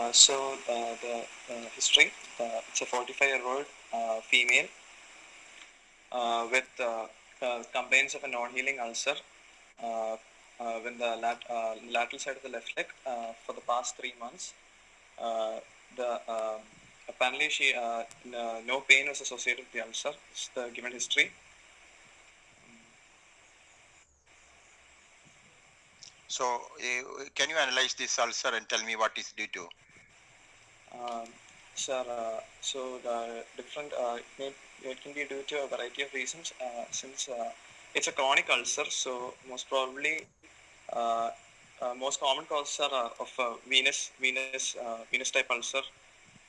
The history, it's a 45-year-old female with complaints of a non-healing ulcer with the lateral side of the left leg for the past 3 months. The Apparently she no pain was associated with the ulcer. It's the given history. So, can you analyze this ulcer and tell me what is due to? Sir, so the different it can be due to a variety of reasons. Since it's a chronic ulcer, so most probably most common causes are of venous type ulcer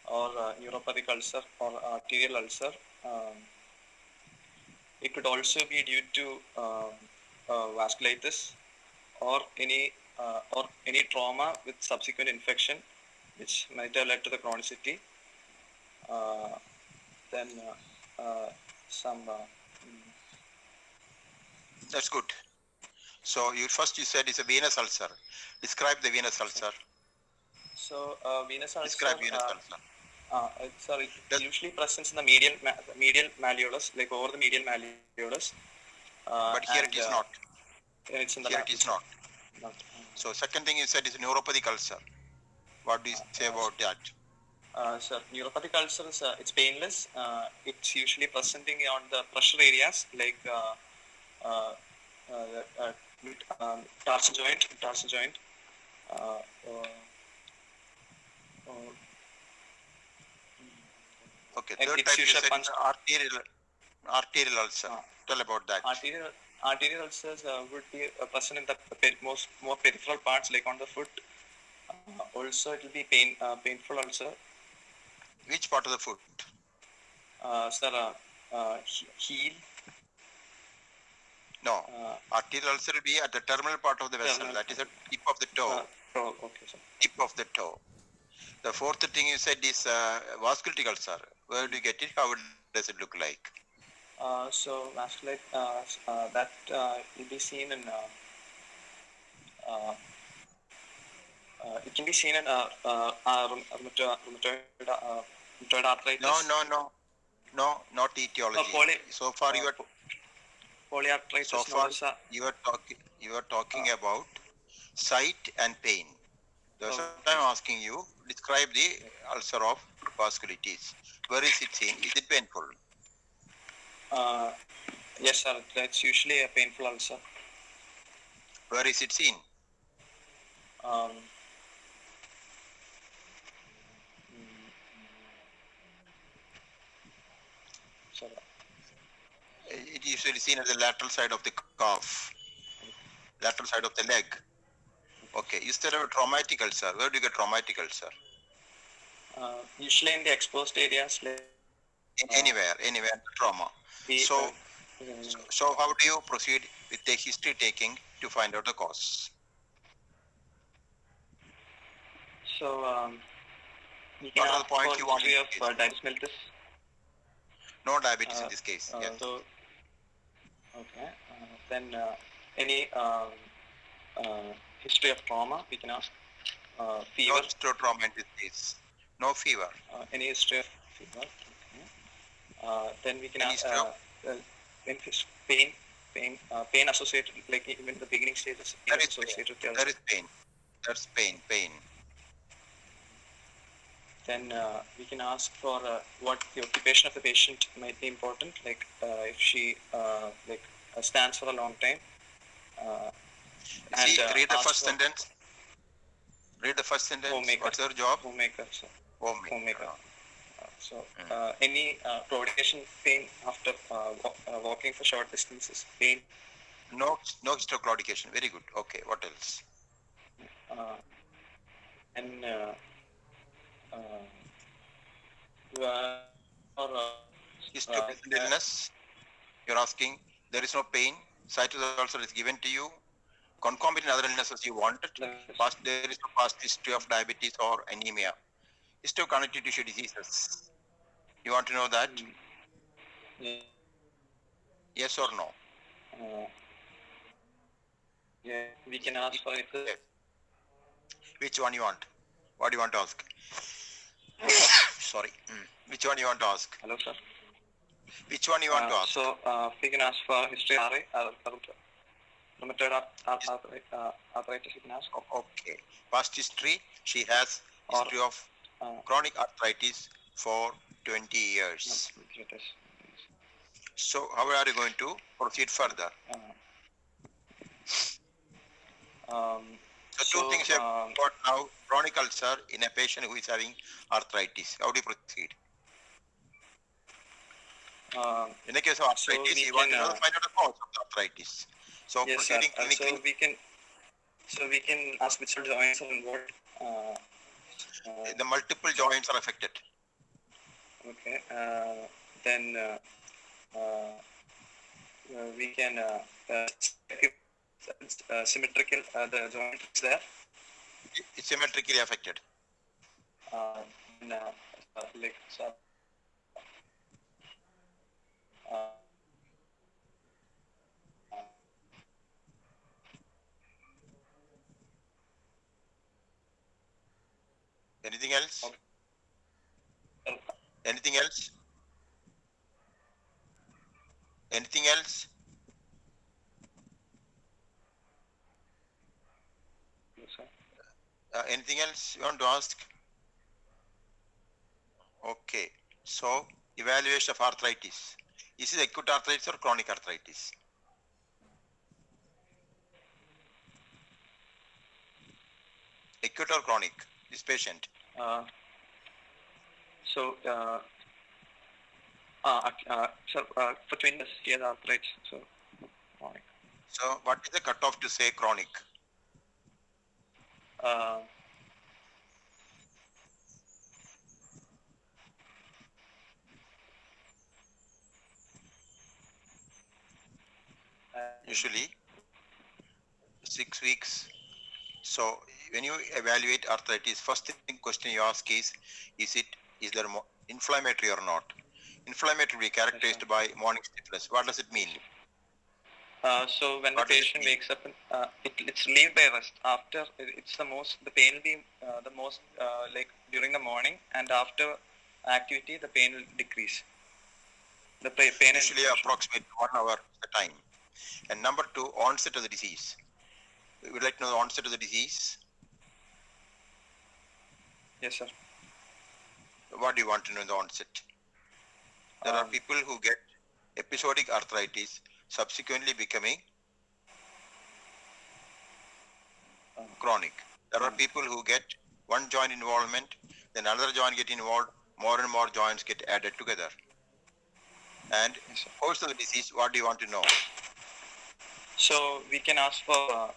or neuropathic ulcer or arterial ulcer. It could also be due to vasculitis or any trauma with subsequent infection, which might have led to the chronicity. Then some. That's good. So you said it's a venous ulcer. Describe the venous ulcer. So venous ulcer. Describe venous ulcer. It's usually present in the medial malleolus, like over the medial malleolus. But here it is not. It's in the here it is not. So second thing you said is neuropathic ulcer. What do you say about that? Sir, neuropathic ulcer is it's painless. It's usually presenting on the pressure areas like tarsal joint. Okay, third type you said arterial ulcer. Tell about that. Arterial ulcers would be present in the more peripheral parts, like on the foot. Also, it will be painful ulcer. Which part of the foot? Sir, heel. No, arterial ulcer will be at the terminal part of the vessel. That is the tip of the toe. Okay, sir. Tip of the toe. The fourth thing you said is vasculitic ulcer. Where do you get it? How does it look like? So vasculitis that will be seen in. It can be seen in rheumatoid arthritis. No, not etiology. So far you are polyarthritis. So far you are talking about site and pain. That's what I'm asking you. Describe the ulcer of vasculitis. Where is it seen? Is it painful? Yes, sir. That's usually a painful ulcer. Where is it seen? It is usually seen at the lateral side of the calf, lateral side of the leg. Okay, you still have a traumatic ulcer. Where do you get traumatic ulcer? Usually in the exposed areas. Anywhere, trauma. So how do you proceed with the history taking to find out the cause? So you can ask for history of diabetes mellitus. No diabetes in this case. Yes. So, okay. Then any history of trauma we can ask. Fever. No history of trauma in this case. No fever. Any history of fever. Okay. Then we can ask pain associated, like even the beginning stages. There is pain. There's pain. Then we can ask for what the occupation of the patient might be important, like if she stands for a long time. Read the first sentence. Read the first sentence. Homemaker. What's her job? Homemaker, sir. Homemaker. So any claudication pain after walking for short distances, pain? No history of claudication. Very good. Okay, what else? And history of illness, you're asking. There is no pain. Site of the ulcer is given to you. Concomitant other illnesses you wanted. There is no past history of diabetes or anemia. History of connective tissue diseases. You want to know that? Yes or no? Yeah, we can ask for it. Which one you want? What do you want to ask? Sorry. Which one you want to ask? Hello, sir. Which one you want to ask? So, we can ask for history of rheumatoid arthritis. You can ask. Okay. Past history. She has Or, history of chronic arthritis for 20 years. So how are you going to proceed further? So two things you have got now: chronic ulcer in a patient who is having arthritis. How do you proceed? In the case of arthritis, you want to find out the cause of the arthritis. So yes, proceeding clinically. So we can ask which joints are involved. The multiple joints are affected. Okay. Then we can symmetrical. The joint is there. It's symmetrically affected. Like anything else? Anything else? Anything else? Anything else you want to ask? Okay. So, evaluation of arthritis. Is it acute arthritis or chronic arthritis? Acute or chronic? This patient. So, for 20 years, he has arthritis. So, chronic. So, what is the cutoff to say chronic? Usually 6 weeks. So when you evaluate arthritis, first thing question you ask is there inflammatory or not? Inflammatory will be characterized by morning stiffness. What does it mean? So when the patient wakes up, it's relieved by rest. After the pain will be the most like during the morning, and after activity the pain will decrease. The pain usually approximately 1 hour the time. And number 2, onset of the disease. We would like to know the onset of the disease. Yes, sir. What do you want to know in the onset? There are people who get episodic arthritis, subsequently becoming chronic. There are people who get one joint involvement, then another joint get involved, more and more joints get added together. And course of the disease, what do you want to know? So we can ask for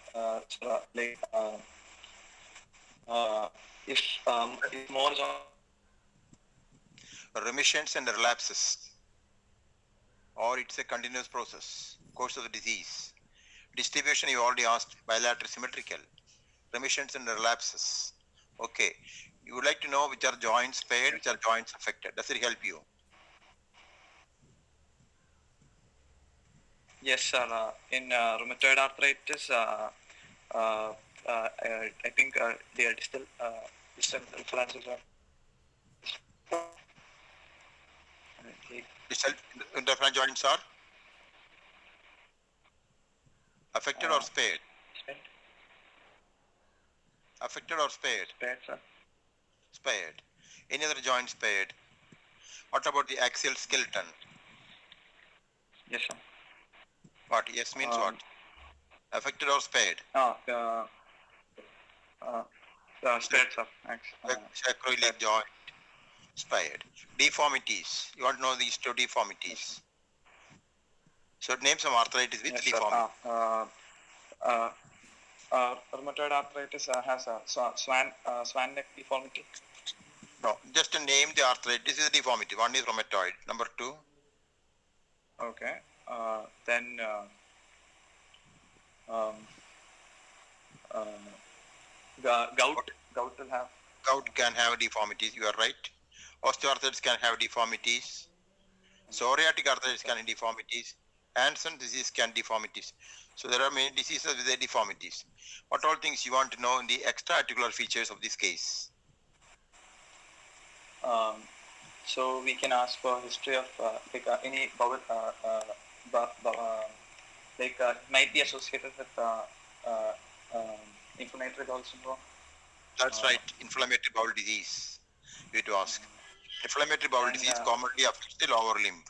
if more remissions and relapses, or it's a continuous process. Course of the disease. Distribution you already asked, bilateral symmetrical. Remissions and relapses. Okay. You would like to know which are joints spared, which are joints affected. Does it help you? Yes, sir. In rheumatoid arthritis, I think they are distal influences are. Distal interference joints are affected or spared? Affected or spared? Spared, sir. Spared. Any other joint spared? What about the axial skeleton? Yes, sir. What? Yes means what? Affected or spared? Spared, sir. Sacroiliac joint. Spared. Deformities. You want to know these 2 deformities. So name some arthritis with deformity. Rheumatoid arthritis has a swan neck deformity. No, just to name the arthritis is a deformity. One is rheumatoid. Number 2. Okay. Then gout will have. Gout can have deformities. You are right. Osteoarthritis can have deformities. Psoriatic arthritis can have deformities. Hansen disease can have deformities. So there are many diseases with their deformities. What all things you want to know in the extra articular features of this case? So we can ask for history of any bowel, like it might be associated with inflammatory bowel syndrome. That's right, inflammatory bowel disease. You have to ask. Inflammatory bowel And, disease commonly affects the lower limb,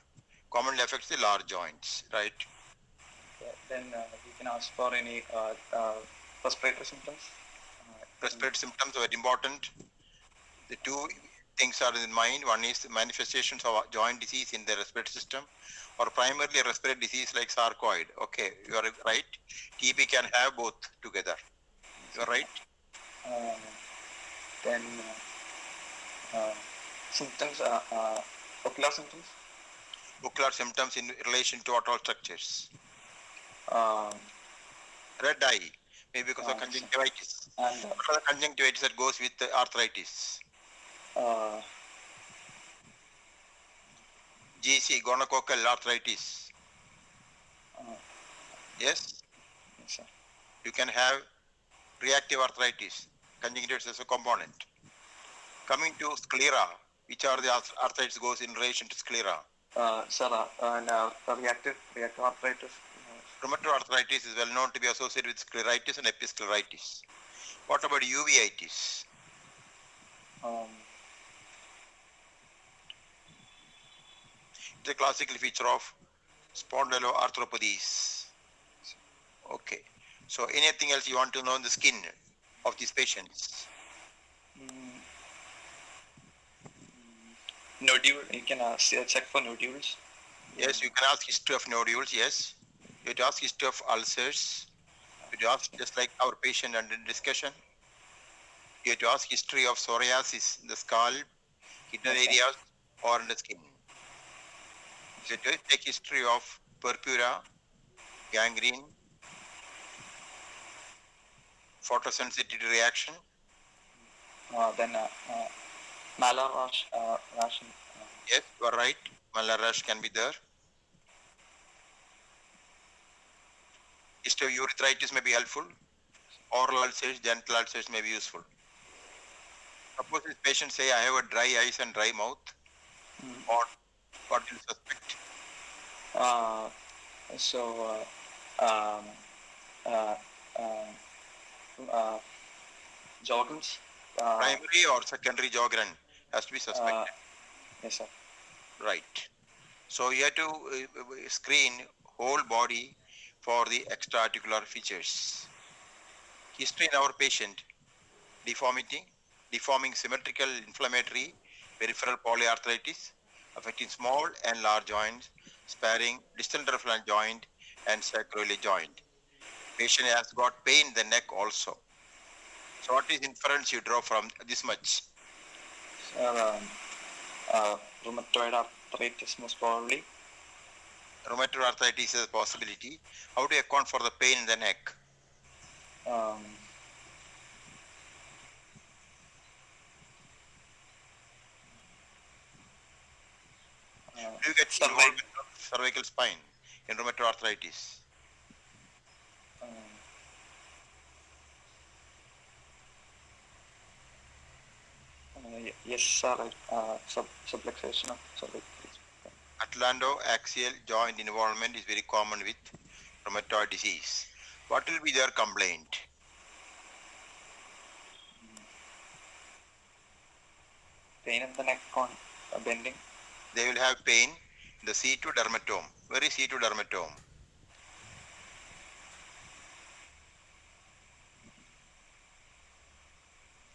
commonly affects the large joints, right? Then we can ask for any respiratory symptoms. Respiratory symptoms are very important. The two things are in mind. One is the manifestations of joint disease in the respiratory system, or primarily a respiratory disease like sarcoid. Okay, you are right. TB can have both together. You are right. Then symptoms, ocular symptoms. Ocular symptoms in relation to what all structures. Um, Red eye, maybe because of conjunctivitis. and What are the conjunctivitis that goes with the arthritis? GC, gonococcal arthritis. Yes, yes, sir. you can have reactive arthritis, conjunctivitis as a component. Coming to sclera, which are the arthritis goes in relation to sclera? Sir, and reactive arthritis. Rheumatoid arthritis is well known to be associated with scleritis and episcleritis. What about uveitis? It's a classical feature of spondyloarthropathies. Okay. So anything else you want to know in the skin of these patients? Nodule, you can check for nodules. Yes, you can ask history of nodules, yes. You have to ask history of ulcers. You have to ask, just like our patient under discussion, you have to ask history of psoriasis in the scalp, hidden areas, or in the skin. You have to take history of purpura, gangrene, photosensitivity reaction. Then malar rash. Yes, you are right. Malar rash can be there. History of urethritis may be helpful. Oral ulcers, genital ulcers may be useful. Suppose this patient say, I have a dry eyes and dry mouth. Or what do you suspect? Jorgens. Primary or secondary Sjogren has to be suspected. Yes, sir. Right. So you have to screen whole body for the extraarticular features. History in our patient: deformity, deforming symmetrical inflammatory peripheral polyarthritis affecting small and large joints, sparing distal interphalangeal joint and sacroiliac joint. Patient has got pain in the neck also. So what is inference you draw from this much? Rheumatoid arthritis most probably. Rheumatoid arthritis is a possibility. How do you account for the pain in the neck? Do you get involvement of cervical spine in rheumatoid arthritis? Yes, sir. Subluxation of cervical. Atlantoaxial joint involvement is very common with rheumatoid disease. What will be their complaint? Pain in the neck on bending. They will have pain in the C2 dermatome. Where is C2 dermatome?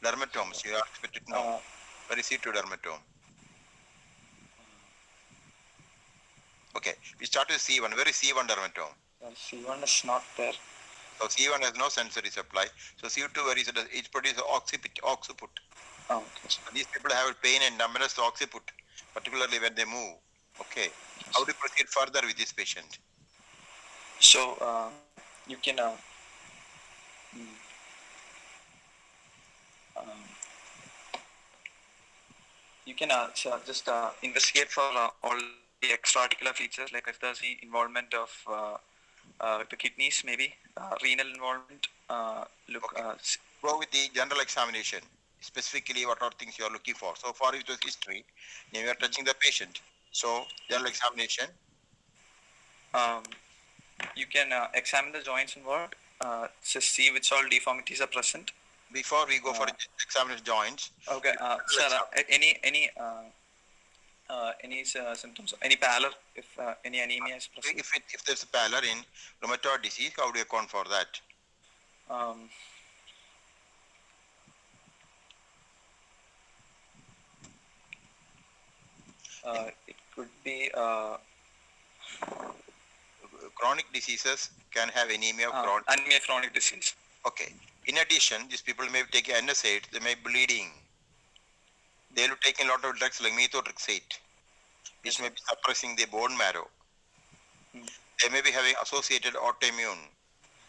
Dermatomes, you are expected to know. Where is C2 dermatome? Okay, we start with C1. Where is C1 dermatome? C1 is not there. So C1 has no sensory supply. So C2, where is it? It produces occiput. Oh, okay. So these people have pain and numbness to occiput, particularly when they move. Okay. How do you proceed further with this patient? So you can just investigate for all the extraarticular features, like if there's the involvement of the kidneys, maybe renal involvement. Go with the general examination. specifically what are things you are looking for. So far it was history. Now you are touching the patient. So general examination. You can examine the joints involved, to see which all deformities are present. Before we go for examine joints. Okay, sir. Any symptoms? Any pallor? If any anemia is present? If there's a pallor in rheumatoid disease, how do you account for that? It could be chronic diseases can have anemia of anemia of chronic disease. Okay. In addition, these people may take NSAID, they may be bleeding. They will take a lot of drugs like methotrexate, which may be suppressing the bone marrow. They may be having associated autoimmune,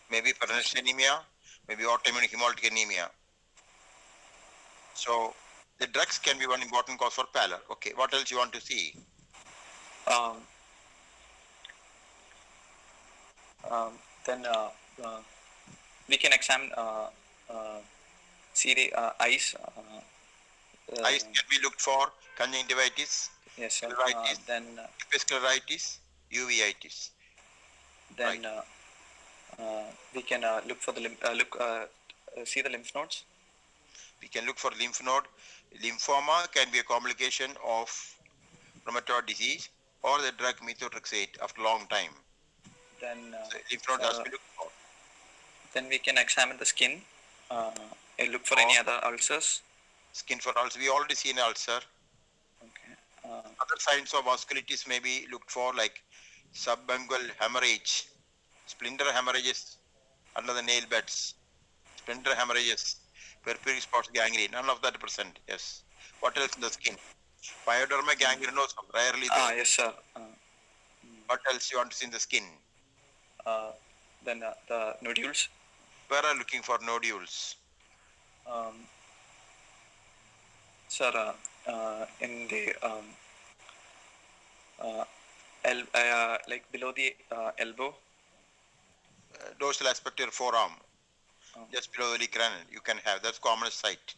maybe pernicious anemia, maybe autoimmune hemolytic anemia. So the drugs can be one important cause for pallor. Okay, what else you want to see? Then we can examine see the eyes. Eyes can be looked for conjunctivitis, yes, sir. Then scleritis, uveitis. Then we can look for the see the lymph nodes. We can look for lymph node. Lymphoma can be a complication of rheumatoid disease or the drug methotrexate after a long time. Then so lymph node has to be looked for. Then we can examine the skin. Look for any other ulcers. Skin for ulcer. We already seen ulcer. Okay. Other signs of vasculitis may be looked for, like subungual hemorrhage, splinter hemorrhages under the nail beds, splinter hemorrhages, purpuric spots, gangrene. None of that present. Yes. What else in the skin? Pyoderma gangrenosum. Rarely there. Yes, sir. What else you want to see in the skin? Then the nodules. Where are you looking for nodules? Sir, in the like below the elbow. Dorsal aspect of your forearm. Just below the cranial, you can have. That's commonest site.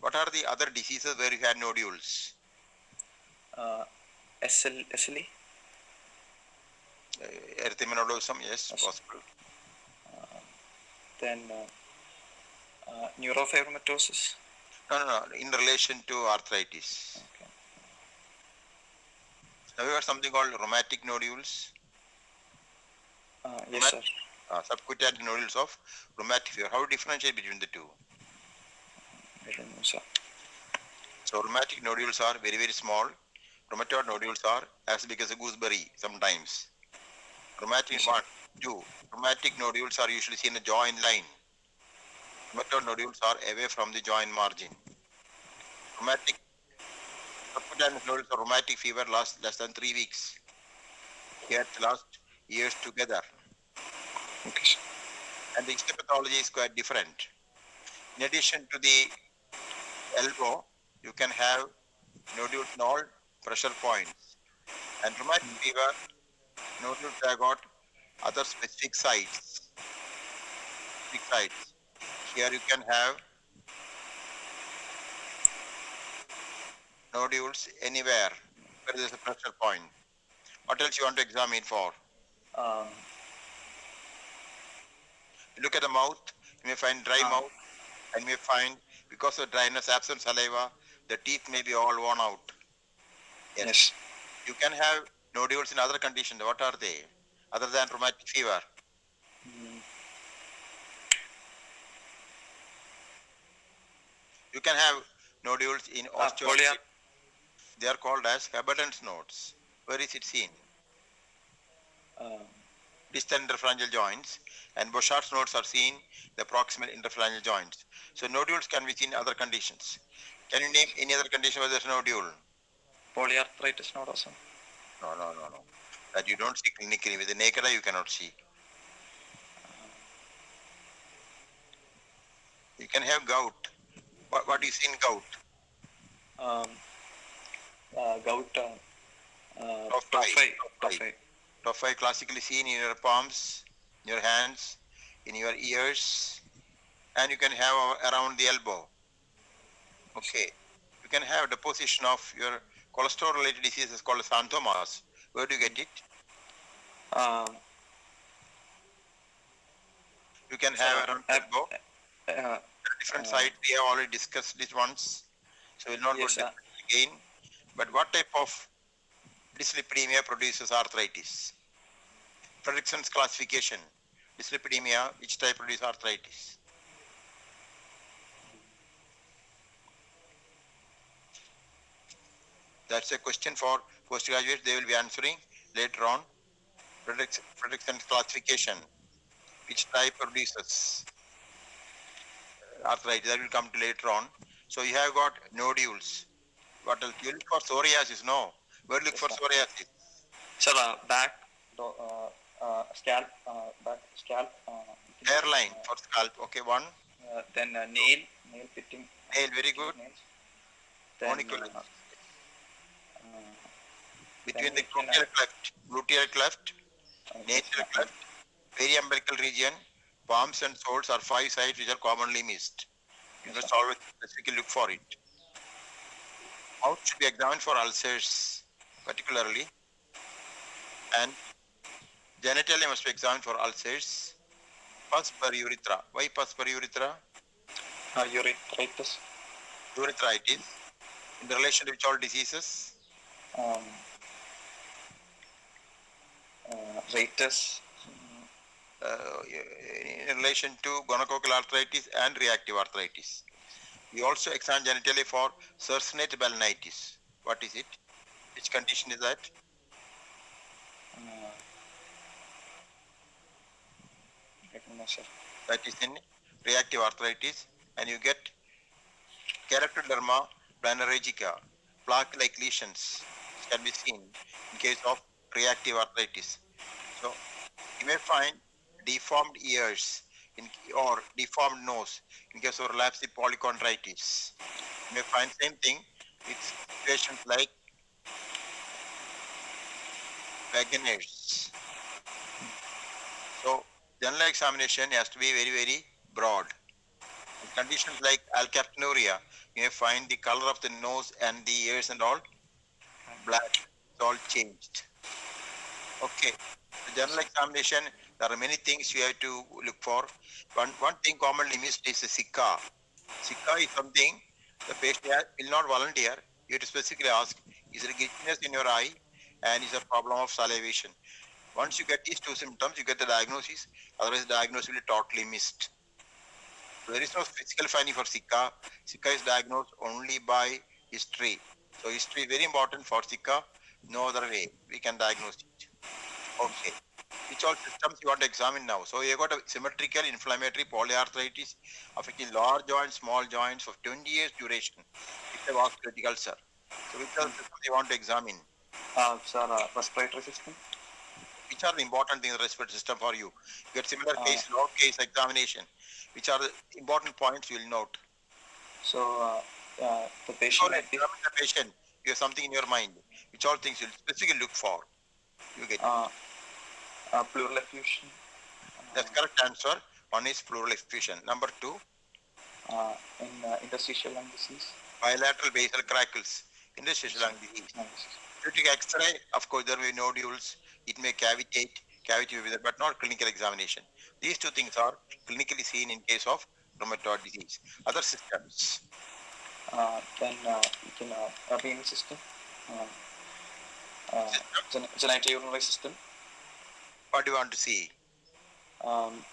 What are the other diseases where you had nodules? SLE. Erythema nodosum, yes, possible. Then neurofibromatosis. No. In relation to arthritis. Okay. Have you got something called rheumatic nodules? Yes, sir. Subcutaneous nodules of rheumatic fever. How do you differentiate between the two? I don't know, sir. So rheumatic nodules are very, very small. Rheumatoid nodules are as big as a gooseberry sometimes. Rheumatic rheumatic nodules are usually seen in a joint line. Rheumatoid nodules are away from the joint margin. Rheumatic subcutaneous nodules or rheumatic fever lasts less than 3 weeks. Here it lasts years together. Okay, sir. And the histopathology is quite different. In addition to the elbow, you can have nodules in all pressure points. And rheumatic fever, nodules have got other specific sites. Here you can have nodules anywhere where there is a pressure point. What else you want to examine for? Look at the mouth. You may find dry mouth, and you may find, because of dryness, absent saliva, the teeth may be all worn out. Yes. You can have nodules in other conditions. What are they? Other than rheumatic fever? You can have nodules in osteoarthritis. They are called as Heberdin's nodes. Where is it seen? Distal interphalangeal joints, and Bouchard's nodes are seen the proximal interphalangeal joints. So nodules can be seen in other conditions. Can you name any other condition where there's nodule? Polyarthritis nodosum. No. That you don't see clinically. With the naked eye, you cannot see. You can have gout. What do you see in gout? Gout. Tophi classically seen in your palms, in your hands, in your ears, and you can have around the elbow. Okay. You can have deposition of your cholesterol related diseases called xanthomas. Where do you get it? Um, You can sir, have around elbow. uh, Different sites. We have already discussed this once. So we'll not go yes, to sir. again. But what type of dyslipidemia produces arthritis? Fredrickson's classification. Dyslipidemia, which type produces arthritis? That's a question for postgraduates. They will be answering later on. Fredrickson's classification. Which type produces arthritis? That will come to later on. So you have got nodules. What else? You look for psoriasis. No. Where look Yes, for sir. psoriasis? Sir, back, scalp, back, scalp. Hairline for scalp. Okay, one. Then nail fitting. Nail, very good. Nails. Then, Onychology. then Between the we can, gluteal cleft, yes, nasal cleft, periumbilical region, palms and soles are 5 sites which are commonly missed. You must always specifically look for it. Mouth should be examined for ulcers, particularly, and genitalia must be examined for ulcers. Pus per urethra. Why pus per urethra? urethritis. Urethritis. In relation to which all diseases? Ritis. In relation to gonococcal arthritis and reactive arthritis. We also examine genitalia for succinate balanitis. What is it? Which condition is that? That is in reactive arthritis, and you get keratoderma planaregica, plaque-like lesions can be seen in case of reactive arthritis. So you may find deformed ears or deformed nose in case of relapsive polychondritis. You may find same thing with situations like Wegener's. So general examination has to be very, very broad. In conditions like alkaptonuria, you may find the color of the nose and the ears and all black. It's all changed. Okay. The general examination, there are many things you have to look for. One thing commonly missed is the Zika. Zika is something the patient will not volunteer. You have to specifically ask, is there itchiness in your eye and is there a problem of salivation? Once you get these two symptoms, you get the diagnosis. Otherwise, the diagnosis will be totally missed. So there is no physical finding for Zika. Zika is diagnosed only by history. So history is very important for Zika. No other way we can diagnose it. Okay. Which all systems you want to examine now? So you got a symmetrical inflammatory polyarthritis affecting large joints, small joints of 20 years duration. It's a vascular ulcer. So which are the systems you want to examine? Sir, respiratory system. Which are the important things in the respiratory system for you? You get similar case, log case examination. Which are the important points you will note? So the patient. Examine the patient. You have something in your mind. Which all things you will specifically look for? You get pleural effusion. That's correct answer. One is pleural effusion. Number 2. In interstitial lung disease. Bilateral basal crackles. Interstitial lung disease. You take X-ray, of course there may be nodules. It may cavitate, cavity will be there, but not clinical examination. These two things are clinically seen in case of rheumatoid disease. Other systems. Then you can venous system. Genitourinary system. What do you want to see?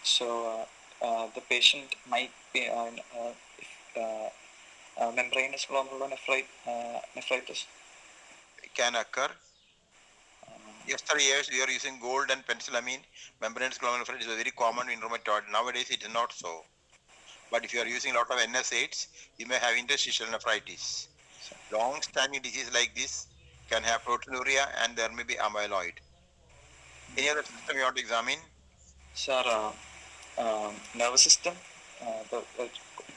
So the patient might be membranous glomerulonephritis. It can occur. Yesterday we are using gold and penicillamine. Membranous glomerulonephritis is very common in rheumatoid. Nowadays it is not so. But if you are using a lot of NSAIDs, you may have interstitial nephritis. Long-standing disease like this can have proteinuria and there may be amyloid. Any other system you want to examine? Sir, nervous system. The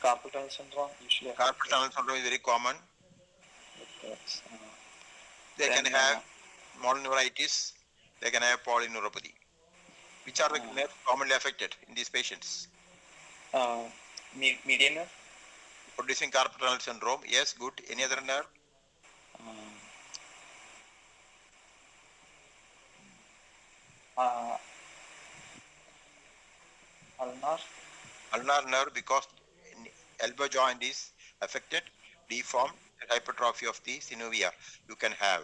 carpal tunnel syndrome usually. Carpal tunnel syndrome is very common. They can have mononeuritis. They can have polyneuropathy. Which are the nerves commonly affected in these patients? Median nerve. Producing carpal tunnel syndrome. Yes, good. Any other nerve? Ulnar. Ulnar nerve, because elbow joint is affected, deformed, hypertrophy of the synovia you can have.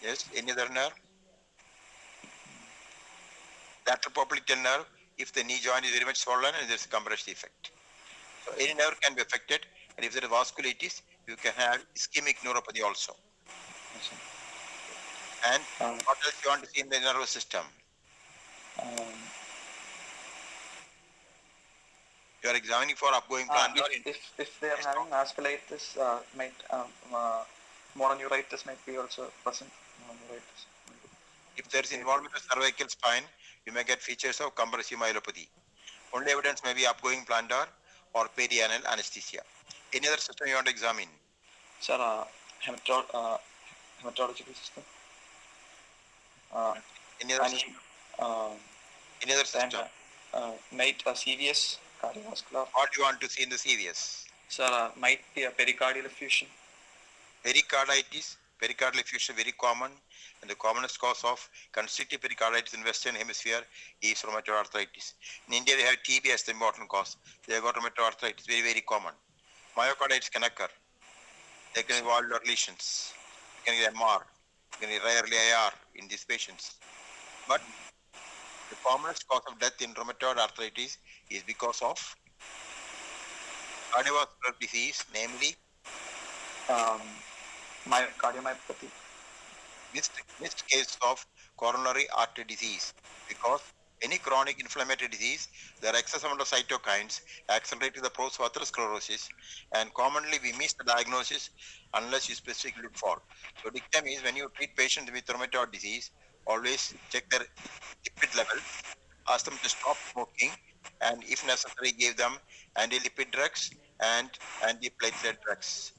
Yes, any other nerve? Lateral popliteal nerve, if the knee joint is very much swollen and there's a compression effect. So any nerve can be affected, and if there is vasculitis, you can have ischemic neuropathy also. Yes, And what else you want to see in the nervous system? You are examining for upgoing plantar. If they are having vasculitis, might mononeuritis might be also present. Mononeuritis. If there is involvement of cervical spine, you may get features of compressive myelopathy. Only evidence may be upgoing plantar or perianal anesthesia. Any other system you want to examine? Sir, hematological system. Any other system? Any other system? Might CVS, cardiovascular. What do you want to see in the CVS? Sir, might be a pericardial effusion. Pericarditis, pericardial effusion very common, and the commonest cause of constrictive pericarditis in Western Hemisphere is rheumatoid arthritis. In India, they have TB as the important cause. They have got rheumatoid arthritis, very, very common. Myocarditis can occur. They can involve lesions. You can get MR. You can get rarely IR in these patients. But the commonest cause of death in rheumatoid arthritis is because of cardiovascular disease, namely Cardiomyopathy. Missed case of coronary artery disease, because any chronic inflammatory disease, there are excess amount of cytokines accelerating the process of atherosclerosis, and commonly we miss the diagnosis unless you specifically look for. So dictum is, when you treat patients with rheumatoid disease, always check their lipid level, ask them to stop smoking, and if necessary give them anti-lipid drugs and anti-platelet drugs.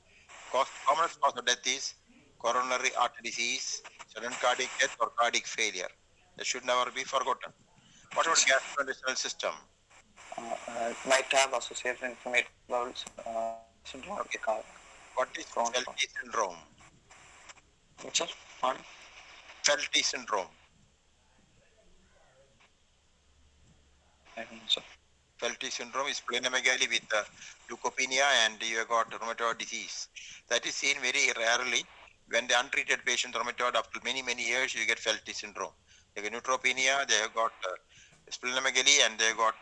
Commonest cause of death is coronary artery disease, sudden cardiac death, or cardiac failure. That should never be forgotten. What about gastrointestinal system? Might have associated inflammatory bowel syndrome. Okay. What is Felty syndrome? Sir, pardon? Felty syndrome. I don't know, sir. Felty syndrome is splenomegaly with leukopenia, and you have got rheumatoid disease. That is seen very rarely. When the untreated patient rheumatoid, after many, many years, you get Felty syndrome. They have neutropenia, they have got splenomegaly, and they have got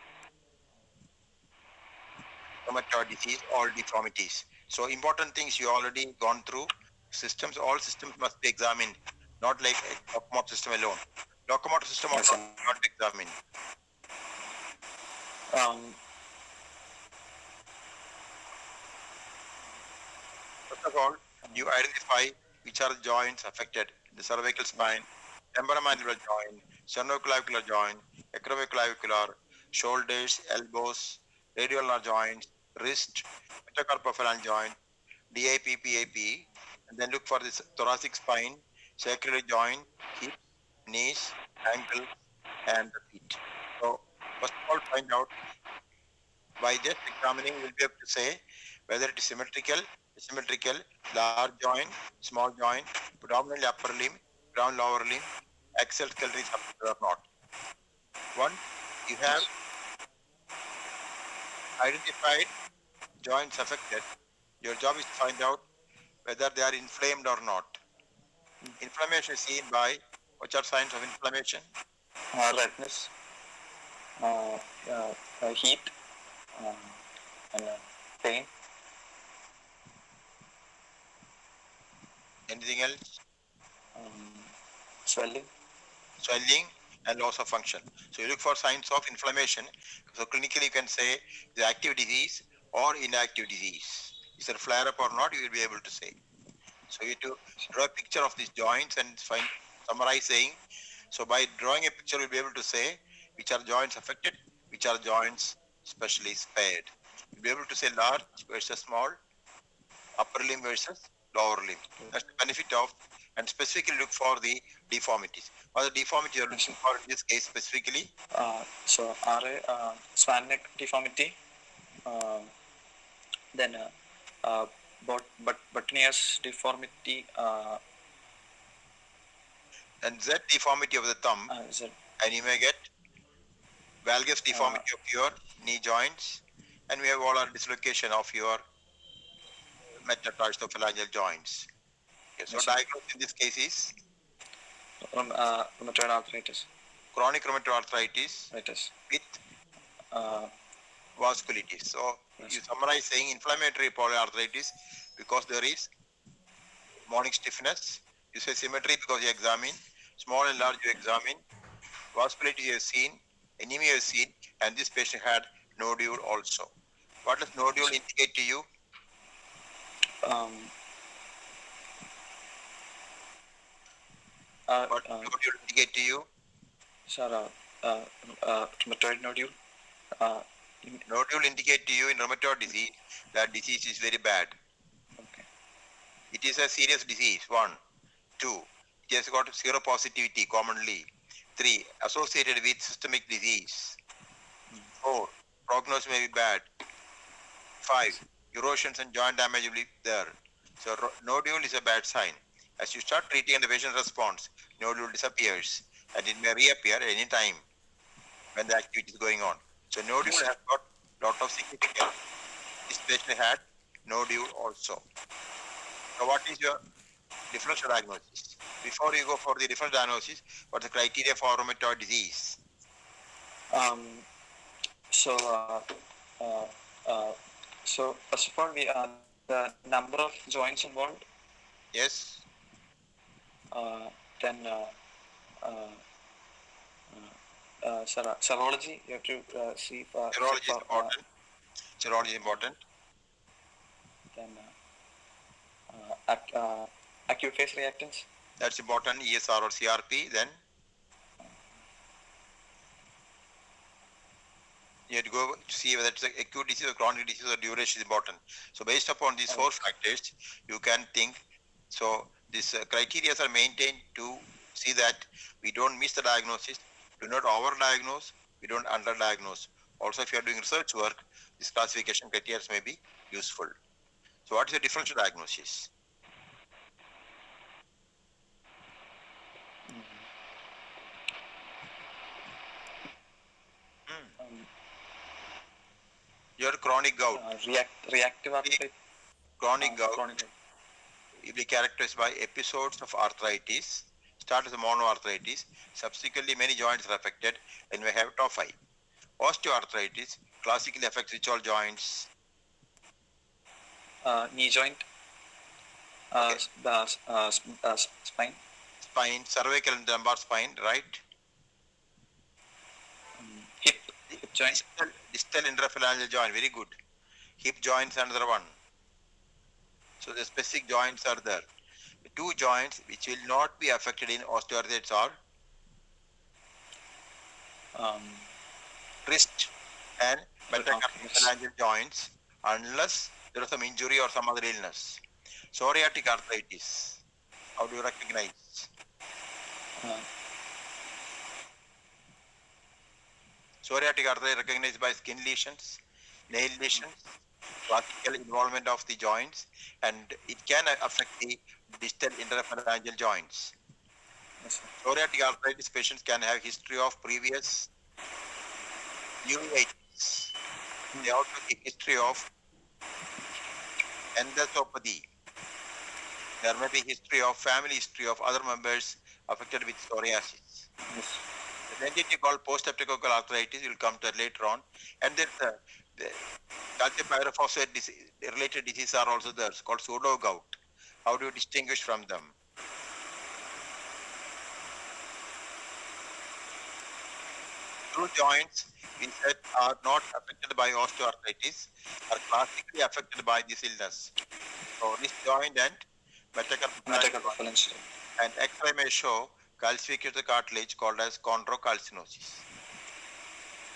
rheumatoid disease, all deformities. So important things you already gone through. Systems, all systems must be examined, not like a locomotor system alone. Locomotor system also not examined. First of all, you identify which are the joints affected: the cervical spine, temporomandibular joint, sternoclavicular joint, acromioclavicular, shoulders, elbows, radioulnar joints, wrist, metacarpophalangeal joint, DIPPAP, and then look for this thoracic spine, sacral joint, hips, knees, ankles, and the feet. So first of all, find out, by just examining, we'll be able to say whether it is symmetrical, asymmetrical, large joint, small joint, predominantly upper limb, ground lower limb, axial skeleton is affected or not. One, you have identified joints affected. Your job is to find out whether they are inflamed or not. Inflammation is seen by, what are signs of inflammation? Redness, heat, and pain. Anything else? Swelling. Swelling and loss of function. So you look for signs of inflammation. So clinically you can say the active disease or inactive disease. Is there a flare up or not? You will be able to say. So you have to draw a picture of these joints and summarize saying. So by drawing a picture, you'll be able to say which are joints affected, which are joints specially spared. You'll be able to say large versus small, upper limb versus lower limb. That's the benefit of, and specifically look for the deformities. What are the deformities you're looking for in this case specifically? So RA, swan neck deformity, then Botanius deformity. And Z deformity of the thumb, Z. and you may get valgus deformity of your knee joints, and we have all our dislocation of your metatarsophalangeal joints. Okay, so Yes, diagnosis in this case is rheumatoid arthritis. Chronic rheumatoid arthritis with vasculitis. So you summarize saying inflammatory polyarthritis because there is morning stiffness. You say symmetry because you examine small and large. You examine vasculitis. You have seen anemia. You have seen, and this patient had nodule also. What does nodule indicate to you? What nodule indicate to you? Sir, rheumatoid nodule. Nodule indicate to you in rheumatoid disease that disease is very bad. Okay. It is a serious disease. 1, 2. It has got seropositivity commonly. 3. Associated with systemic disease. 4. Prognosis may be bad. 5. Erosions and joint damage will be there. So nodule is a bad sign. As you start treating and the patient responds, nodule disappears and it may reappear at any time when the activity is going on. So nodule has got lot of significance. This patient had nodule also. So what is your differential diagnosis? Before you go for the differential diagnosis, what's the criteria for rheumatoid disease? So first of all, the number of joints involved. Yes. Then serology. You have to see. Serology is important. Serology is important. Then acute phase reactants. That's important. ESR or CRP. Then you have to go to see whether it's acute disease or chronic disease or duration is important. So based upon these 4 factors, you can think. So these criteria are maintained to see that we don't miss the diagnosis, do not overdiagnose, we don't underdiagnose. Also, if you are doing research work, this classification criteria may be useful. So what is the differential diagnosis? Your chronic gout. Reactive arthritis. Chronic gout will be characterized by episodes of arthritis, start as a monoarthritis, subsequently many joints are affected and may have tophi. Osteoarthritis classically affects which all joints? Knee joint, spine. Spine, cervical and lumbar spine, right? Hip joint. Distal interphalangeal joint, very good. Hip joints, another one. So the specific joints are there. The 2 joints which will not be affected in osteoarthritis are wrist and metatarsophalangeal joints unless there is some injury or some other illness. Psoriatic arthritis, how do you recognize? Psoriatic arthritis recognized by skin lesions, nail lesions, classical involvement of the joints, and it can affect the distal interphalangeal joints. Yes, Psoriatic arthritis patients can have history of previous uveitis. They also have history of endoscopy. There may be history of family history of other members affected with psoriasis. Yes. The entity called post-streptococcal arthritis will come to later on, and then the calcium pyrophosphate related diseases are also there. It's called pseudo gout. How do you distinguish from them? Two joints we said are not affected by osteoarthritis, are classically affected by this illness. So wrist joint and metacarpal and X-ray may show calcified cartilage called as chondrocalcinosis.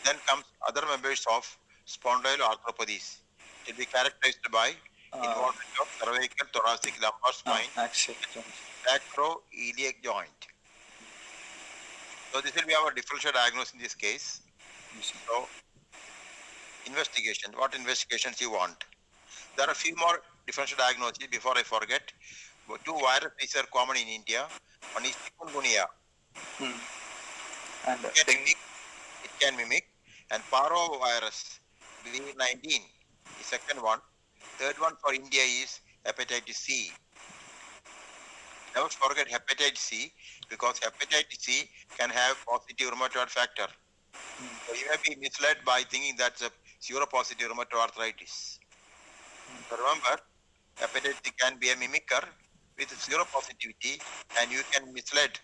Then comes other members of spondyloarthropathies. It will be characterized by involvement of cervical, thoracic, lumbar spine, sacroiliac joint. So this will be our differential diagnosis in this case. So investigation, what investigations you want? There are a few more differential diagnosis before I forget. Two virus diseases are common in India. One is chikungunya. And It can mimic. And parvovirus, B19 is second one. Third one for India is hepatitis C. Never forget hepatitis C, because hepatitis C can have positive rheumatoid factor. So you may be misled by thinking that's a seropositive rheumatoid arthritis. So remember, hepatitis C can be a mimicker with seropositivity, and you can misled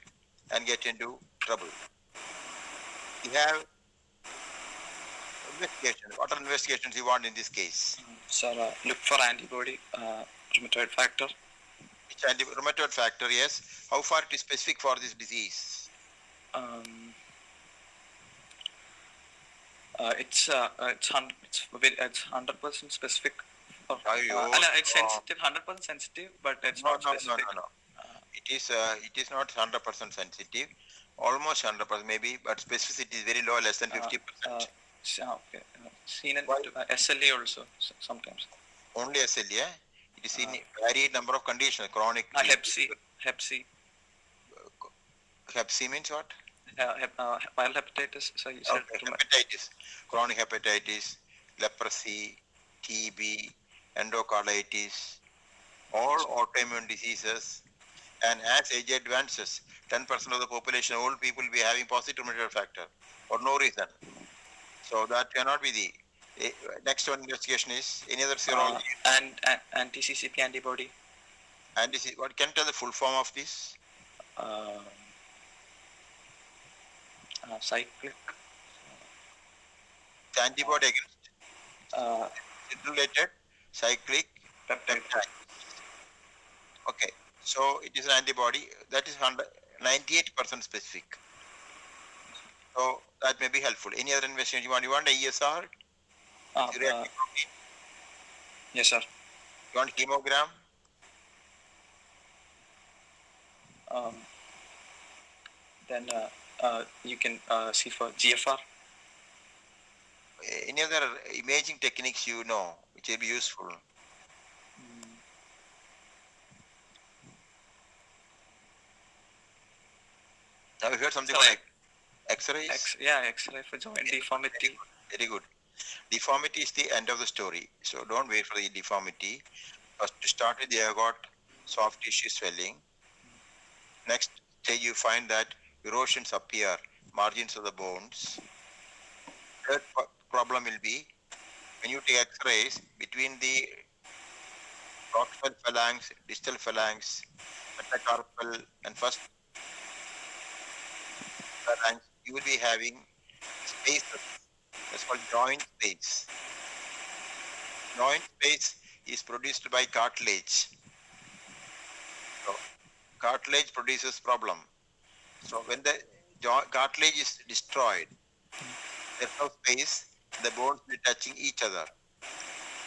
and get into trouble. We have investigation. What are investigations you want in this case? Sir, look for antibody, rheumatoid factor. Which rheumatoid factor? Yes. How far it is specific for this disease? It's 100% specific. It's sensitive, 100% sensitive, but it's not specific. No. It is not 100% sensitive. Almost 100% maybe, but specificity is very low, less than 50%. Okay. Seen in SLE also sometimes. Only SLE, It is in varied number of conditions, chronic. Hep C. Hep C means what? Viral hepatitis. So you said hepatitis, chronic hepatitis, leprosy, TB, endocarditis, all autoimmune diseases. And as age advances, 10% of the population, old people will be having positive rheumatoid factor for no reason. So that cannot be the next one. Investigation is any other serology and anti-CCP antibody. What can you tell the full form of this? Cyclic. The antibody against related cyclic peptide. Okay, so it is an antibody that is 98% specific. So that may be helpful. Any other investigation you want? You want a ESR? Yes, sir. You want hemogram? Then you can see for GFR. Any other imaging techniques you know which will be useful? Have you heard something like X-rays? X-ray for joint deformity. Very good. Deformity is the end of the story. So don't wait for the deformity. First, to start with, you have got soft tissue swelling. Next stage, you find that erosions appear, margins of the bones. Third problem will be when you take X-rays between the proximal phalanx, distal phalanx, metacarpal, and first phalanx, you will be having spaces. That's called joint space. Joint space is produced by cartilage. So cartilage produces problem. So when the cartilage is destroyed, there's no space, the bones will be touching each other.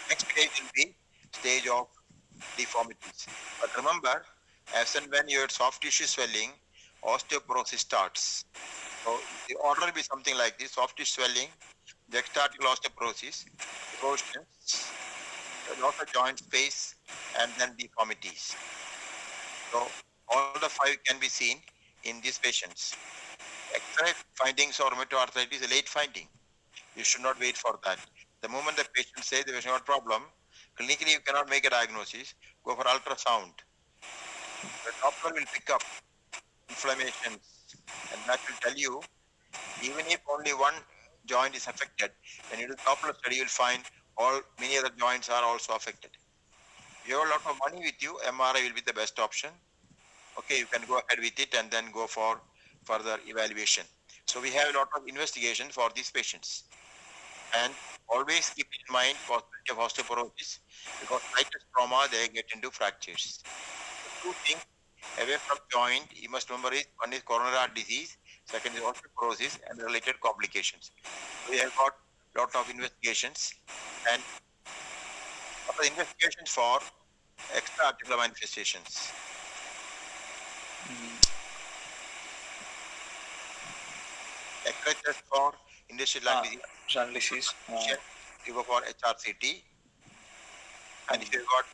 Next stage will be stage of deformities. But remember, as and when you have soft tissue swelling, osteoporosis starts. So the order will be something like this: soft tissue swelling, juxtaarticular osteoporosis, erosions, loss of joint space, and then deformities. So all the five can be seen in these patients. X-ray findings of rheumatoid arthritis is a late finding. You should not wait for that. The moment the patient says there is no problem, clinically you cannot make a diagnosis, go for ultrasound. The Doppler will pick up inflammations, and that will tell you, even if only one joint is affected, when you do Doppler study, you will find many other joints are also affected. If you have a lot of money with you, MRI will be the best option. Okay, you can go ahead with it and then go for further evaluation. So we have a lot of investigation for these patients. And always keep in mind possibility of osteoporosis, because slightest trauma, they get into fractures. The two things away from joint, you must remember is, one is coronary heart disease, second is osteoporosis and related complications. We have got a lot of investigations, and what are the investigations for extra-articular manifestations? X-ray test for industrial lung disease. You go for HRCT. And if you got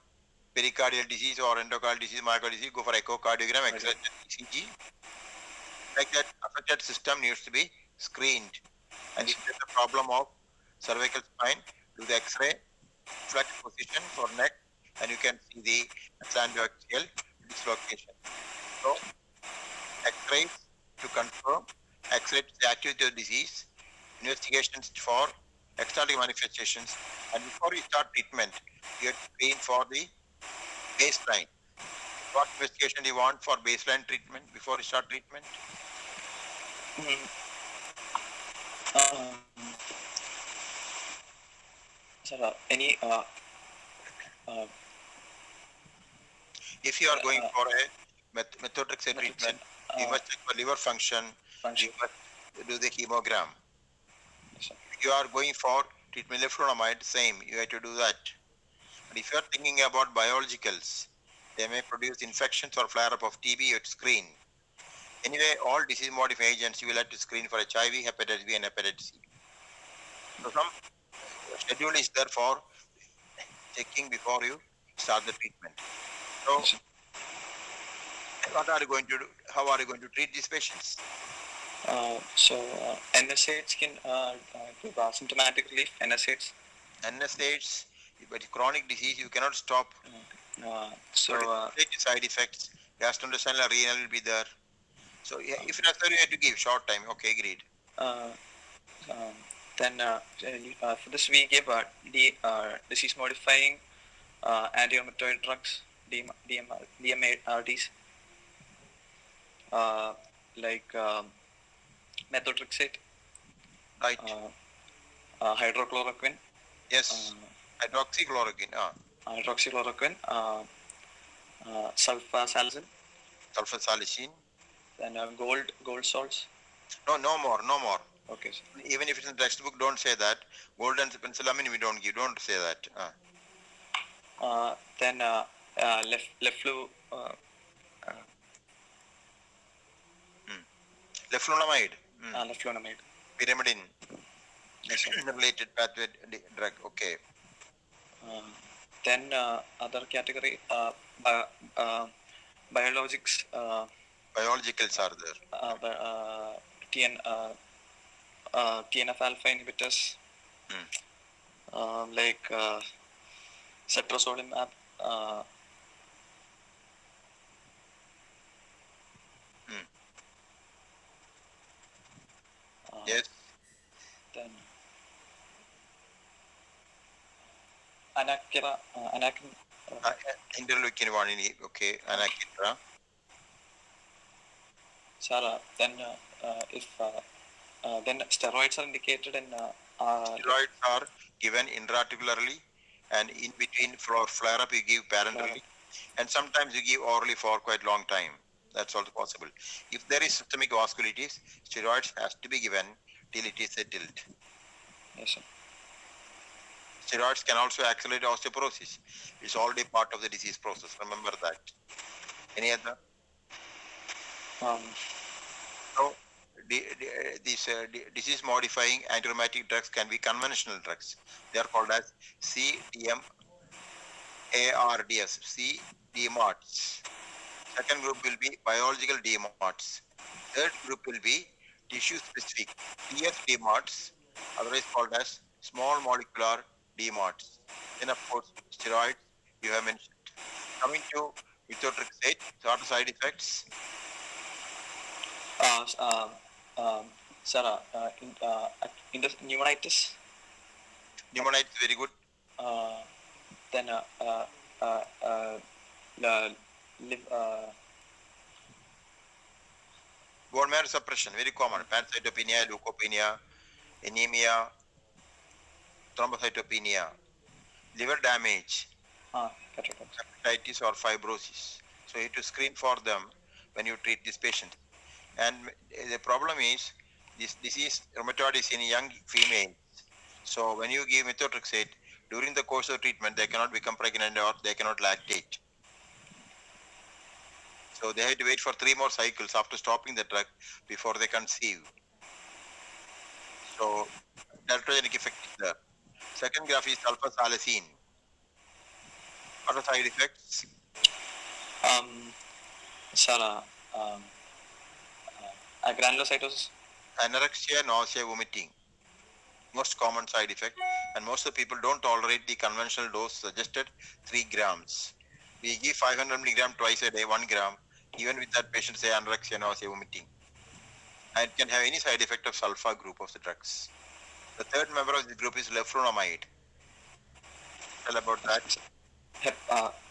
pericardial disease or endocardial disease, myocardial disease, go for echocardiogram, X-ray, ECG. Like that, affected system needs to be screened. And if there's a problem of cervical spine, do the X-ray, flex position for neck, and you can see the atlantoaxial dislocation. So, X-rays to confirm, X-ray to the activity of disease, investigations for external manifestations, and before you start treatment, you have to screen for the baseline. What investigation do you want for baseline treatment before you start treatment? Sir, any if you are going for a methotrexate treatment, you must check for liver function, you must do the hemogram. Yes, if you are going for treatment leflunomide, same, you have to do that. But if you are thinking about biologicals, they may produce infections or flare-up of TB, you have to screen. Anyway, all disease-modifying agents, you will have to screen for HIV, hepatitis B, and hepatitis C. So some schedule is there for checking before you start the treatment. So, what are you going to do? How are you going to treat these patients? NSAIDs can give asymptomatic relief. NSAIDs. NSAIDs, but chronic disease, you cannot stop. Side effects, gastrointestinal, renal will be there. So, if necessary, you have to give short time. Okay, agreed. Then for this we give disease-modifying anti-rheumatoid drugs, DMARDs, like methotrexate, right, hydrochloroquine. Yes, hydroxychloroquine. Hydroxychloroquine, sulfasalazine. Sulfasalazine. Then gold salts. No more. Okay, sir. Even if it's in the textbook, don't say that. Gold and penicillamine we don't give. Don't say that. Then leflunomide. Leflunomide. Pyrimidine. Yes, sir. Related pathway drug. Okay. Then other category biologics. Biologicals are there. TNF alpha inhibitors, like cetrazolimab. Yes. Then Anakira, interleukin 1 in okay, Anakitra. Sir, then if then steroids are indicated in. Steroids are given intraarticularly, and in between for flare-up you give parenterally, and sometimes you give orally for quite long time. That's also possible. If there is systemic vasculitis, steroids has to be given till it is settled. Yes, sir. Steroids can also accelerate osteoporosis. It's already part of the disease process. Remember that. Any other? So, these disease-modifying anti-rheumatic drugs can be conventional drugs. They are called as CDMARDs, CDMARDs. Second group will be biological DMARDs. Third group will be tissue-specific TSDMARDs, otherwise called as small molecular DMARDs. Then, of course, steroids you have mentioned. Coming to methotrexate, what are side effects? Sir, in the pneumonitis. Pneumonitis very good. Then bone marrow suppression, very common. Pancytopenia, leukopenia, anemia, thrombocytopenia, liver damage, hepatitis or fibrosis. So you have to screen for them when you treat this patient. And the problem is, this disease, rheumatoid, is in young females. So when you give methotrexate, during the course of treatment, they cannot become pregnant or they cannot lactate. So they have to wait for 3 more cycles after stopping the drug before they conceive. So teratogenic effect is there. Second graph is sulfasalazine. What are side effects? Sir, granulocytosis. Anorexia, nausea, vomiting. Most common side effect, and most of the people don't tolerate the conventional dose suggested 3 grams. We give 500 milligram twice a day, 1 gram. Even with that, patient say anorexia, nausea, vomiting. And it can have any side effect of sulfa group of the drugs. The third member of the group is leflunomide. Tell about that.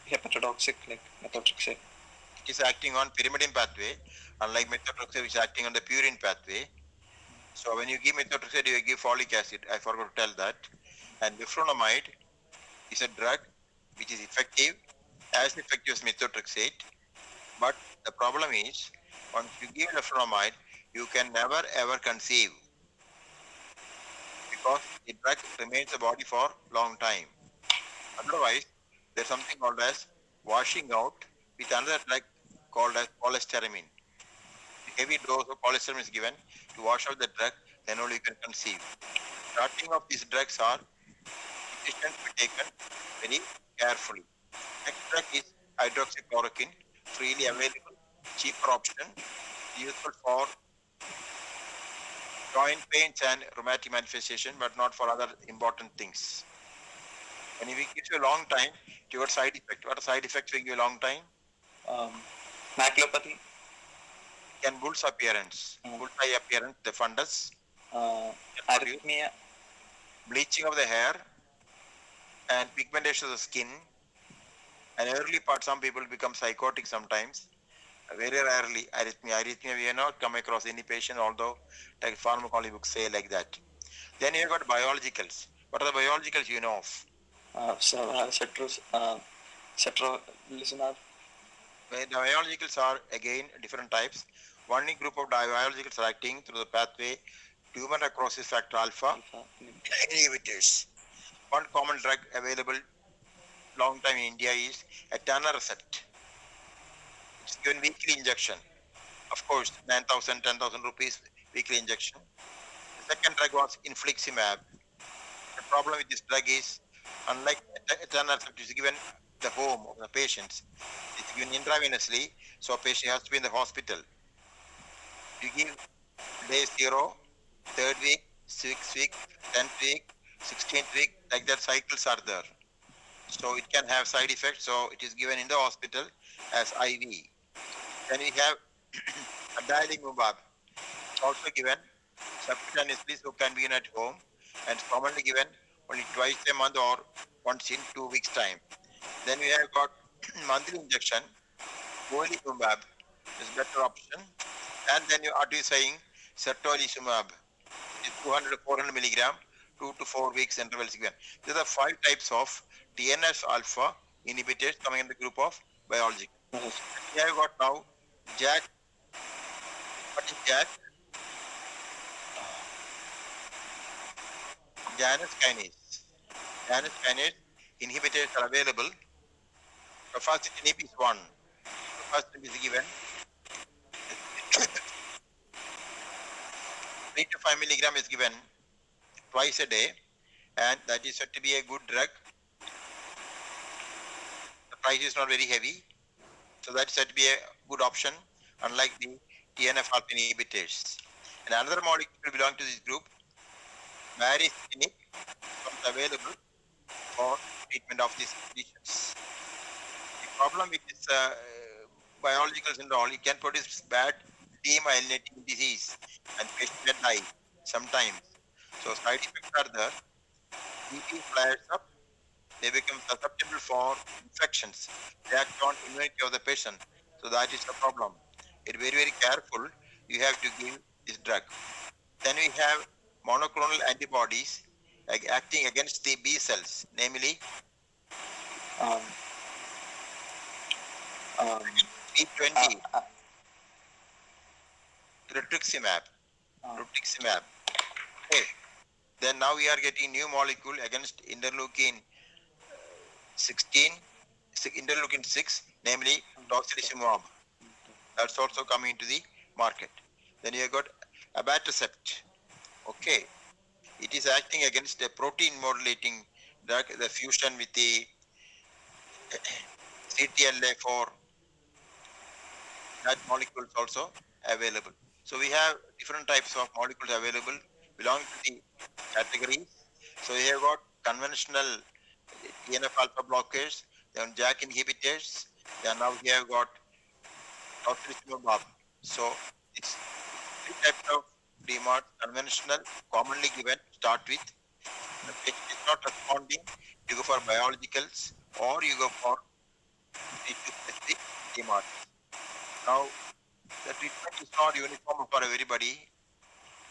Hepatotoxic, like methotrexate. It is acting on pyrimidine pathway, unlike methotrexate, which is acting on the purine pathway. So when you give methotrexate, you give folic acid. I forgot to tell that. And leflunomide is a drug which is effective, as effective as methotrexate. But the problem is, once you give leflunomide, you can never ever conceive because the drug remains the body for long time. Otherwise, there's something called as washing out with another drug called as cholestyramine. A heavy dose of cholestyramine is given to wash out the drug, then only you can conceive. Starting of these drugs are decisions to be taken very carefully. Next drug is hydroxychloroquine, freely available, cheaper option, useful for joint pains and rheumatic manifestation, but not for other important things. And if it gives you a long time, your side effect. What are side effects will give you a long time? Maculopathy. Can bull's appearance, bullseye appearance, the fundus, Arrhythmia. bleaching of the hair, and pigmentation of the skin. And early part, some people become psychotic sometimes. Very rarely arrhythmia. Arrhythmia, we have not come across any patient, although like pharmacology books say like that. Then you have got biologicals. What are the biologicals you know of? Cetrolizumab. The biologicals are again different types. One group of biologicals are acting through the pathway tumor necrosis factor alpha inhibitors. One common drug available long time in India is etanercept. It's given weekly injection. Of course, 9,000, 10,000 rupees weekly injection. The second drug was infliximab. The problem with this drug is, unlike etanercept, is given the home of the patients. It's given intravenously, so patient has to be in the hospital. You give day 0, 3rd week, 6th week, 10th week, 16th week, like that cycles are there. So it can have side effects, so it is given in the hospital as IV. Then we have adalimumab, also given subcutaneously, so can be given at home, and commonly given only twice a month or once in 2 weeks time. Then we have got monthly injection, golimumab is better option, and then you are saying certolizumab, is 200 to 400 milligram, 2 to 4 weeks intervals given. These are 5 types of TNF alpha inhibitors coming in the group of biologic. We have got now JAK. What is JAK? Janus kinase. Janus kinase inhibitors are available. Tofacitinib is one. Tofacitinib is given 3 to 5 milligram is given twice a day, and that is said to be a good drug. The price is not very heavy, so that is said to be a good option, unlike the TNF alpha inhibitors. And another molecule belong to this group, baricitinib, is available for treatment of these conditions. The problem with this biologicals and all, it can produce bad demyelinating disease, and patient can die sometimes. So side effects are there. BP flares up, they become susceptible for infections. They act on immunity of the patient. So that is the problem. It's very, very careful. You have to give this drug. Then we have monoclonal antibodies acting against the B cells, namely B20, rituximab. Okay. Then now we are getting new molecule against interleukin 16, interleukin 6, namely tocilizumab. That's also coming into the market. Then you have got abatacept. Okay. It is acting against a protein modulating drug, the fusion with the CTLA4, that molecule is also available. So we have different types of molecules available belonging to the categories. So we have got conventional TNF alpha blockers, then JAK inhibitors, then now we have got tocilizumab. So it's three types of DMARD: conventional, commonly given, start with. The patient is not responding, you go for biologicals or you go for tissue specific DMARD. Now the treatment is not uniform for everybody.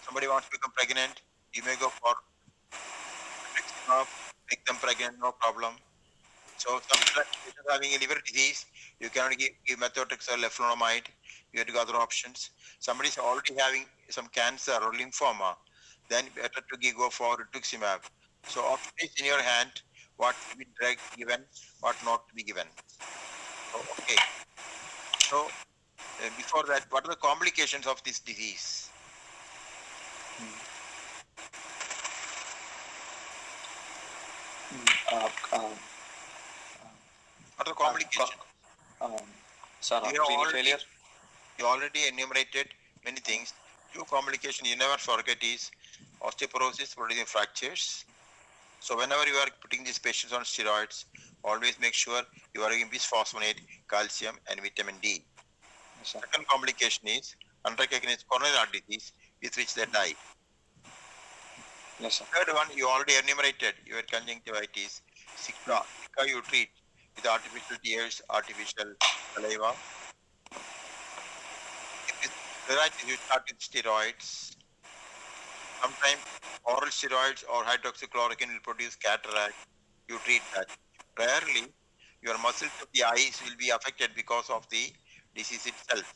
Somebody wants to become pregnant, you may go for rituximab, make them pregnant, no problem. So some patients having a liver disease, you cannot give methotrexate, leflunomide, you have to go other options. Somebody is already having some cancer or lymphoma, then better to go for rituximab. So option is in your hand, what to be drug given, what not to be given. So, okay. So before that, what are the complications of this disease? What are the complications? Sir, renal failure. You already enumerated many things. Two complications you never forget is osteoporosis producing fractures. So whenever you are putting these patients on steroids, always make sure you are giving bisphosphonate, calcium, and vitamin D. Yes, sir. Second complication is unrecognized coronary heart disease with which they die. Yes, sir. Third one, you already enumerated your conjunctivitis. Zika you treat with artificial tears, artificial saliva. If it's pleuritis, you start with steroids. Sometimes oral steroids or hydroxychloroquine will produce cataract. You treat that. Rarely, your muscles of the eyes will be affected because of the disease itself.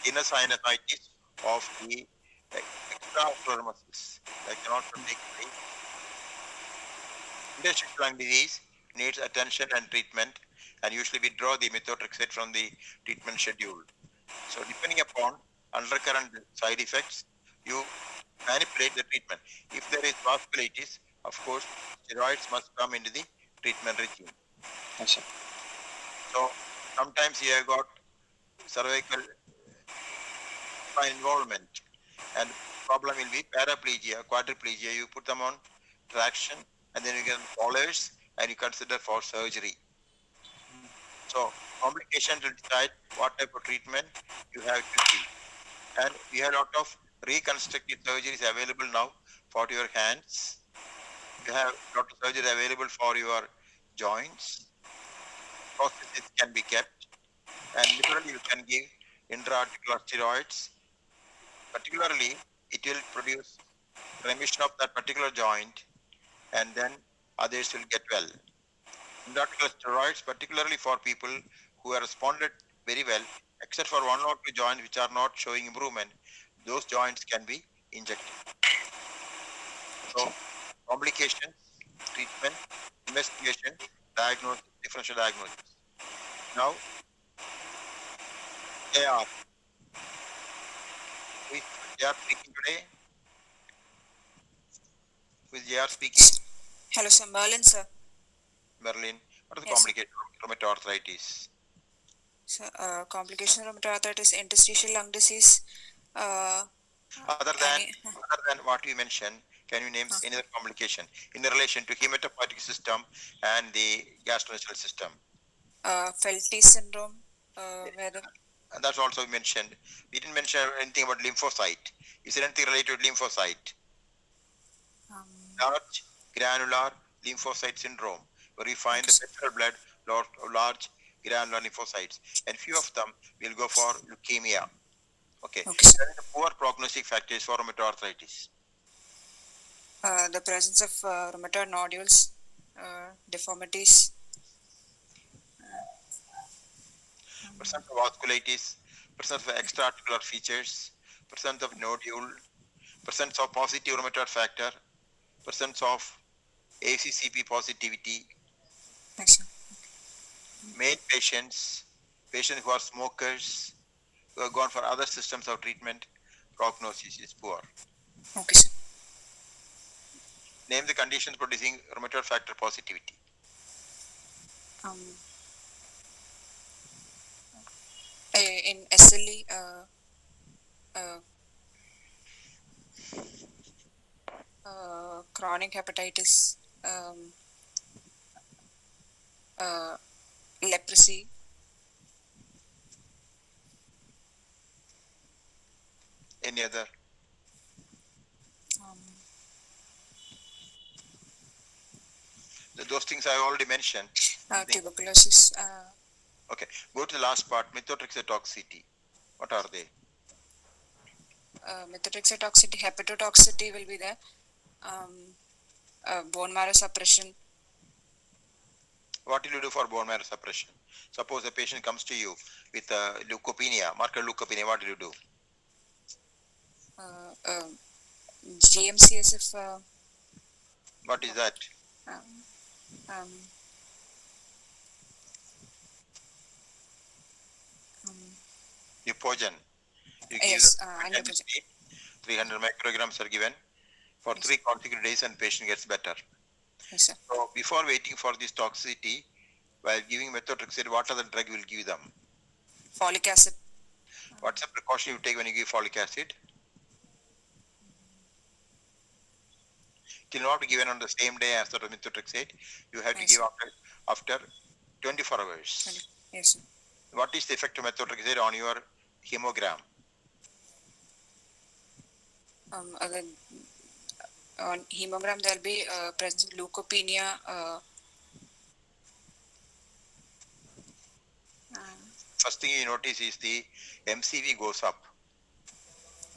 Inner sinusitis of the extraocular muscles that cannot take place. Interstitial lung disease needs attention and treatment, and usually withdraw the methotrexate from the treatment schedule. So depending upon undercurrent side effects, you manipulate the treatment. If there is vasculitis, of course, steroids must come into the treatment regime. Yes, sir. So sometimes you have got cervical involvement, and problem will be paraplegia, quadriplegia. You put them on traction, and then you get collars, and you consider for surgery. So complications will decide what type of treatment you have to give. And we have a lot of reconstructive surgeries available now for your hands. You have a lot of surgery available for your joints. Prosthesis can be kept, and literally you can give intra-articular steroids. Particularly, it will produce remission of that particular joint, and then others will get well. Intra-articular steroids, particularly for people who have responded very well, except for one or two joints which are not showing improvement, those joints can be injected. So, complications, treatment, investigation, diagnosis, differential diagnosis. Now, JR. Who is JR speaking today? Who is JR speaking? Hello, sir. Merlin, sir. Merlin. What are the Yes, complications of rheumatoid arthritis? So, complication of rheumatoid arthritis, interstitial lung disease. Other than what you mentioned, can you name any other complication in relation to hematopoietic system and the gastrointestinal system? Felty syndrome. And that's also mentioned. We didn't mention anything about lymphocyte. Is there anything related to lymphocyte? Large granular lymphocyte syndrome, where we find the peripheral blood large granular lymphocytes, and few of them will go for leukemia. Okay. There is a poor prognostic factors for rheumatoid arthritis. The presence of rheumatoid nodules, deformities. Presence of vasculitis, presence of extra-articular features, presence of nodule, presence of positive rheumatoid factor, presence of ACCP positivity. Yes, Male patients who are smokers, who have gone for other systems of treatment, prognosis is poor. Okay, sir. Name the conditions producing rheumatoid factor positivity. In SLE, chronic hepatitis, uh, leprosy. Any other? Um, Those things I already mentioned. Tuberculosis. Okay, go to the last part, methotrexate toxicity. What are they? Methotrexate toxicity, hepatotoxicity will be there. Bone marrow suppression. What will you do for bone marrow suppression? Suppose a patient comes to you with leukopenia, marker leukopenia, what will you do? GMCSF. What is that? Um, Neupogen. You give yes, them 300 micrograms are given for 3 consecutive days and patient gets better. Yes, sir. So before waiting for this toxicity, while giving methotrexate, what other drug will give them? Folic acid. What's the precaution you take when you give folic acid? It will not be given on the same day as the methotrexate. You have to Yes, give after 24 hours. Yes, sir. What is the effect of methotrexate on your hemogram? On hemogram, there will be presence of leukopenia. First thing you notice is the MCV goes up.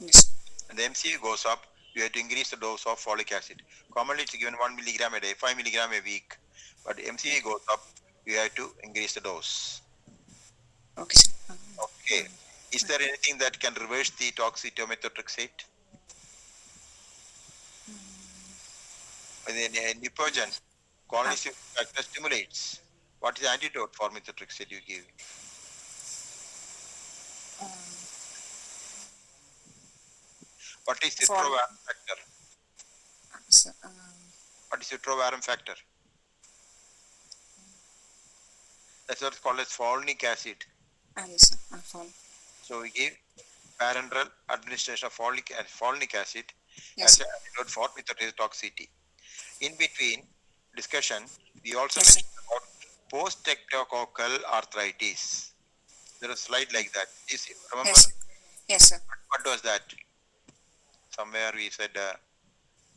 Yes. And the MCV goes up, you have to increase the dose of folic acid. Commonly it's given 1 milligram a day, 5 milligram a week. But MCV goes up, you have to increase the dose. Okay, sir. Okay. Is there anything that can reverse the toxicity of methotrexate? With a Neupogen, cholinergic factor stimulates. What is the antidote for methotrexate you give? What is retroviral factor? So, What is retroviral factor? That's what's called as folinic acid. yes, sir. So we give parenteral administration of folinic acid Yes, as an antidote for methotrexate toxicity. In between discussion, we also Yes, mentioned about post-streptococcal arthritis. There is a slide like that. Remember? Yes, sir. Yes, sir. What was that? Somewhere we said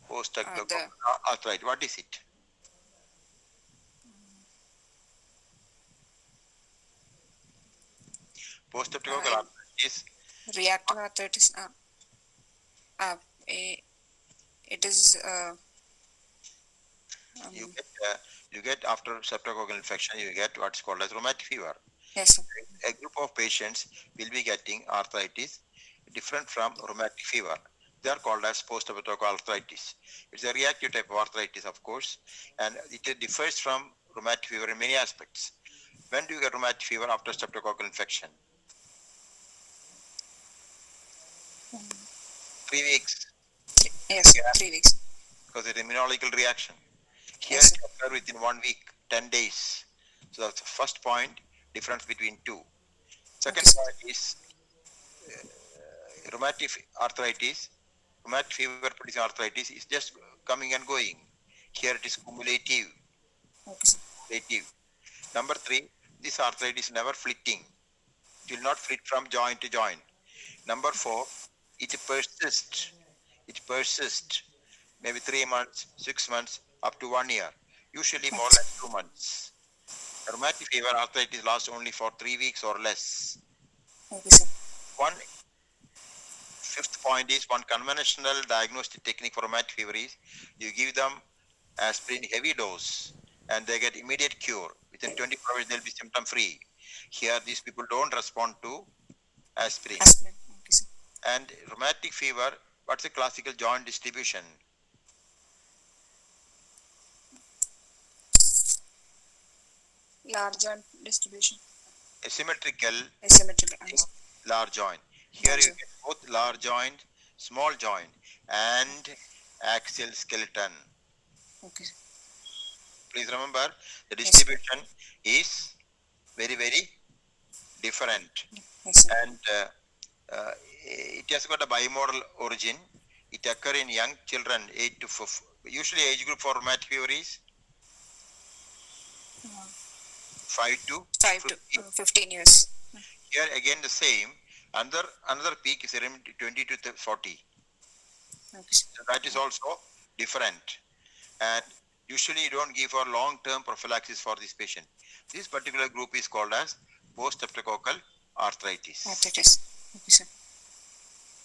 post-streptococcal arthritis. What is it? Post-streptococcal arthritis. Reactive arthritis. It is. You get after streptococcal infection, you get what's called as rheumatic fever. Yes, sir. A group of patients will be getting arthritis different from rheumatic fever. They are called as post-streptococcal arthritis. It's a reactive type of arthritis, of course, and it differs from rheumatic fever in many aspects. When do you get rheumatic fever after streptococcal infection? 3 weeks. Yes, 3 weeks. Because it's an immunological reaction. Here Yes, it occurs within 1 week, 10 days. So that's the first point, difference between two. Second point is rheumatic arthritis. Rheumatic fever producing arthritis is just coming and going. Here it is cumulative. Cumulative. Number 3, this arthritis is never flitting. It will not flit from joint to joint. Number 4, it persists. It persists. Maybe 3 months, 6 months, up to 1 year. Usually more like 2 months. Rheumatic fever arthritis lasts only for 3 weeks or less. Okay, sir. One fifth point is one conventional diagnostic technique for rheumatic fever is you give them aspirin heavy dose and they get immediate cure. Within 24 hours they'll be symptom free. Here these people don't respond to aspirin. Okay, sir. And rheumatic fever, what's the classical joint distribution? Large joint distribution. Asymmetrical. Large joint. Here you get both large joint, small joint, and axial skeleton. Okay. Please remember the distribution is very, very different. Yes, sir. And it has got a bimodal origin. It occurs in young children, usually age group for rheumatic fever is 5 to 5 to 15. 15 years. Here again the same. Another peak is around 20 to 40. Okay, sir. So that is also different. And usually you don't give for long-term prophylaxis for this patient. This particular group is called as post-streptococcal arthritis. Arthritis. Okay, sir.